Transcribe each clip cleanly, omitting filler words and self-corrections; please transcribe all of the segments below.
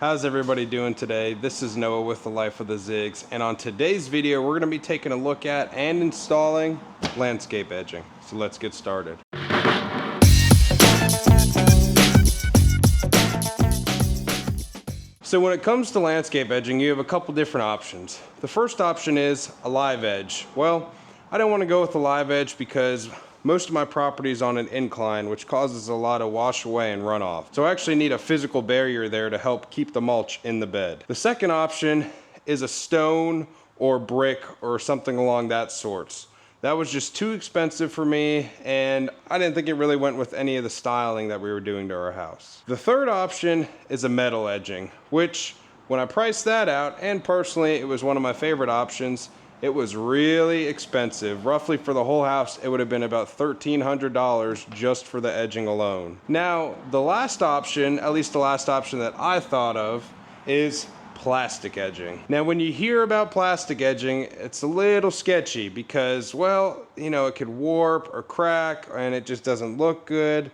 How's everybody doing today? This is Noah with The Life of the Zigs, and on today's video we're going to be taking a look at and installing landscape edging. So let's get started. So when it comes to landscape edging, you have a couple different options. The first option is a live edge. Well, I don't want to go with a live edge because most of my property is on an incline, which causes a lot of wash away and runoff. So I actually need a physical barrier there to help keep the mulch in the bed. The second option is a stone or brick or something along that sorts. That was just too expensive for me, and I didn't think it really went with any of the styling that we were doing to our house. The third option is a metal edging, which when I priced that out, and personally it was one of my favorite options, it was really expensive. Roughly for the whole house, it would have been about $1,300 just for the edging alone. Now, the last option, at least the last option that I thought of, is plastic edging. Now, when you hear about plastic edging, it's a little sketchy because, well, you know, it could warp or crack and it just doesn't look good.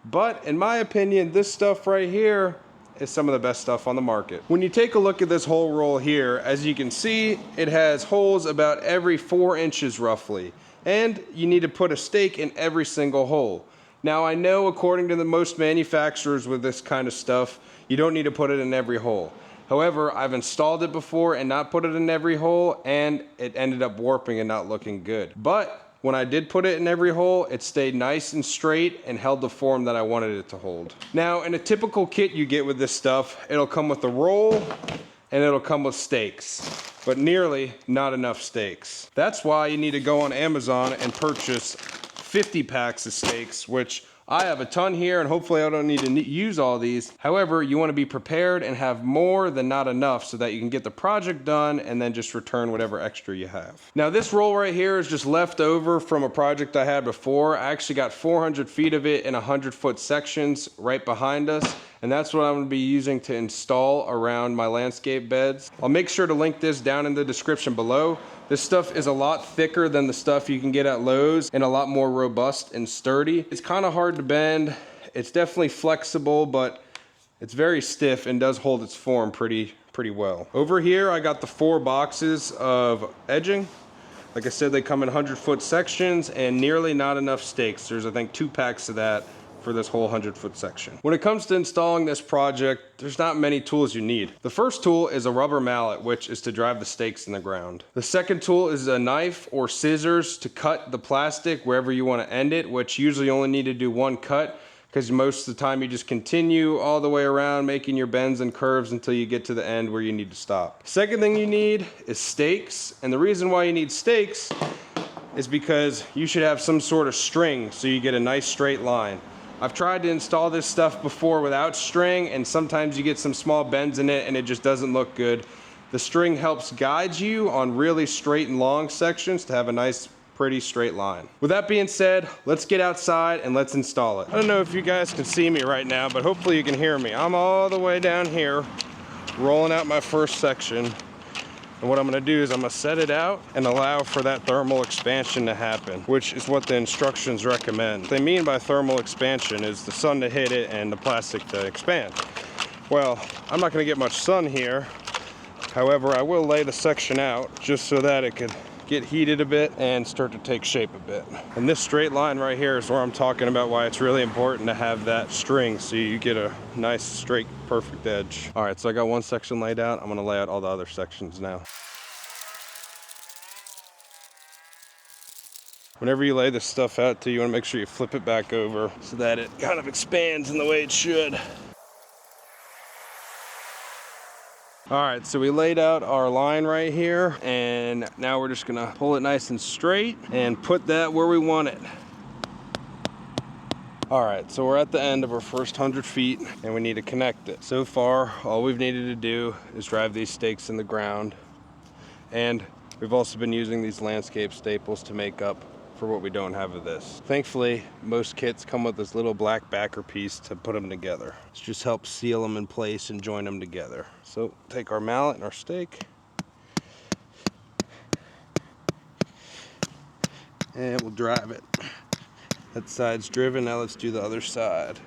But in my opinion, this stuff right here is some of the best stuff on the market. When you take a look at this whole roll here, as you can see, it has holes about every 4 inches roughly, and you need to put a stake in every single hole. Now, I know according to the most manufacturers with this kind of stuff, you don't need to put it in every hole. However, I've installed it before and not put it in every hole, and it ended up warping and not looking good. But when I did put it in every hole, it stayed nice and straight and held the form that I wanted it to hold. Now, in a typical kit you get with this stuff, it'll come with a roll and it'll come with stakes, but nearly not enough stakes. That's why you need to go on Amazon and purchase 50 packs of stakes, which I have a ton here, and hopefully I don't need to use all these. However, you want to be prepared and have more than not enough so that you can get the project done and then just return whatever extra you have. Now, this roll right here is just left over from a project I had before. I actually got 400 feet of it in 100-foot sections right behind us, and that's what I'm going to be using to install around my landscape beds. I'll make sure to link this down in the description below. This stuff is a lot thicker than the stuff you can get at Lowe's and a lot more robust and sturdy. It's kind of hard to bend. It's definitely flexible, but it's very stiff and does hold its form pretty well. Over here, I got the 4 boxes of edging. Like I said, they come in 100-foot sections and nearly not enough stakes. There's, I think, 2 packs of that for this whole 100-foot section. When it comes to installing this project, there's not many tools you need. The first tool is a rubber mallet, which is to drive the stakes in the ground. The second tool is a knife or scissors to cut the plastic wherever you want to end it, which usually only need to do 1 cut, because most of the time you just continue all the way around making your bends and curves until you get to the end where you need to stop. Second thing you need is stakes, and the reason why you need stakes is because you should have some sort of string so you get a nice straight line. I've tried to install this stuff before without string, and sometimes you get some small bends in it and it just doesn't look good. The string helps guide you on really straight and long sections to have a nice, pretty straight line. With that being said, let's get outside and let's install it. I don't know if you guys can see me right now, but hopefully you can hear me. I'm all the way down here, rolling out my first section. And what I'm gonna do is I'm gonna set it out and allow for that thermal expansion to happen, which is what the instructions recommend. What they mean by thermal expansion is the sun to hit it and the plastic to expand. Well, I'm not gonna get much sun here. However, I will lay the section out just so that it could get heated a bit and start to take shape a bit. And this straight line right here is where I'm talking about why it's really important to have that string so you get a nice straight perfect edge. All right, so I got 1 section laid out. I'm gonna lay out all the other sections now. Whenever you lay this stuff out too, you wanna make sure you flip it back over so that it kind of expands in the way it should. All right, so we laid out our line right here, and now we're just gonna pull it nice and straight and put that where we want it. All right, so we're at the end of our first 100 feet and we need to connect it. So far, all we've needed to do is drive these stakes in the ground, and we've also been using these landscape staples to make up for what we don't have of this. Thankfully, most kits come with this little black backer piece to put them together. This just helps seal them in place and join them together. So take our mallet and our stake, and we'll drive it. That side's driven, now let's do the other side.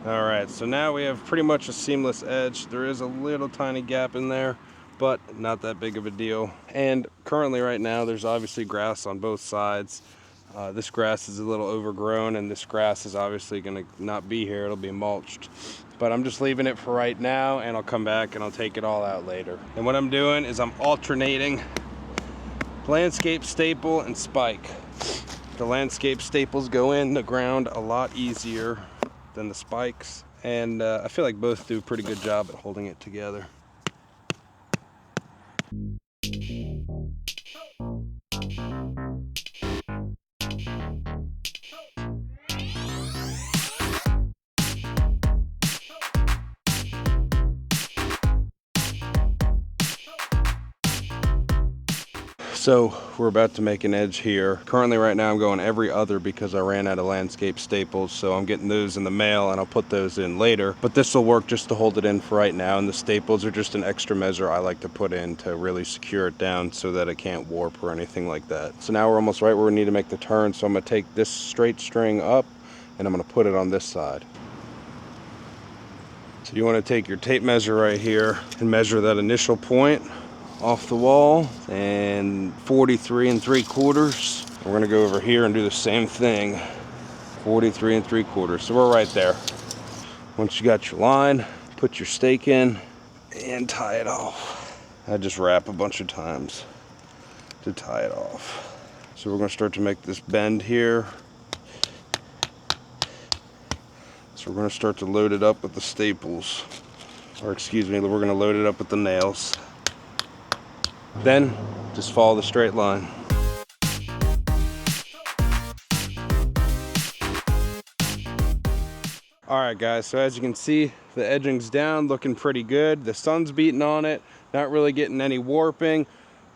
All right, so now we have pretty much a seamless edge. There is a little tiny gap in there, but not that big of a deal. And currently right now, there's obviously grass on both sides. This grass is a little overgrown, and this grass is obviously gonna not be here. It'll be mulched. But I'm just leaving it for right now, and I'll come back and I'll take it all out later. And what I'm doing is I'm alternating landscape staple and spike. The landscape staples go in the ground a lot easier than the spikes, and I feel like both do a pretty good job at holding it together. So we're about to make an edge here. Currently right now I'm going every other because I ran out of landscape staples, so I'm getting those in the mail and I'll put those in later. But this will work just to hold it in for right now, and the staples are just an extra measure I like to put in to really secure it down so that it can't warp or anything like that. So now we're almost right where we need to make the turn, so I'm gonna take this straight string up and I'm gonna put it on this side. So you wanna take your tape measure right here and measure that initial point off the wall, and 43 3/4. We're gonna go over here and do the same thing, 43 3/4. So we're right there. Once you got your line, put your stake in and tie it off. I just wrap a bunch of times to tie it off. So we're gonna start to make this bend here. So we're gonna start to load it up with the staples, or excuse me, we're gonna load it up with the nails. Then just follow the straight line. All right guys, so as you can see, the edging's down, looking pretty good. The sun's beating on it, not really getting any warping.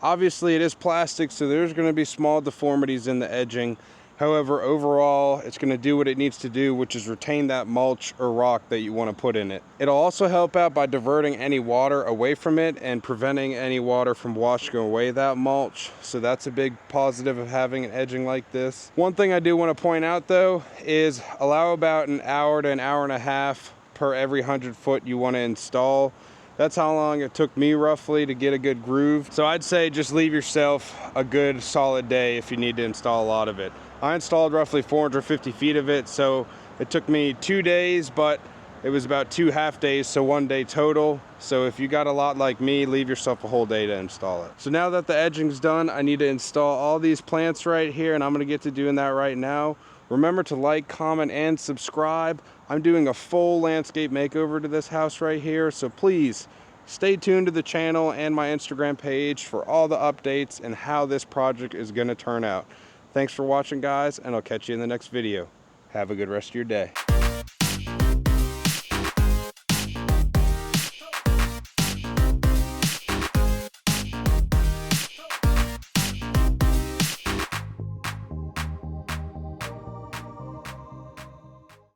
Obviously it is plastic, so there's gonna be small deformities in the edging. However, overall, it's gonna do what it needs to do, which is retain that mulch or rock that you wanna put in it. It'll also help out by diverting any water away from it and preventing any water from washing away that mulch. So that's a big positive of having an edging like this. One thing I do wanna point out though, is allow about an hour to an hour and a half per every 100 foot you wanna install. That's how long it took me roughly to get a good groove. So I'd say just leave yourself a good solid day if you need to install a lot of it. I installed roughly 450 feet of it, so it took me 2 days, but it was about 2 half days, so 1 day total. So if you got a lot like me, leave yourself a whole day to install it. So now that the edging's done, I need to install all these plants right here, and I'm gonna get to doing that right now. Remember to like, comment, and subscribe. I'm doing a full landscape makeover to this house right here, so please stay tuned to the channel and my Instagram page for all the updates and how this project is gonna turn out. Thanks for watching guys, and I'll catch you in the next video. Have a good rest of your day.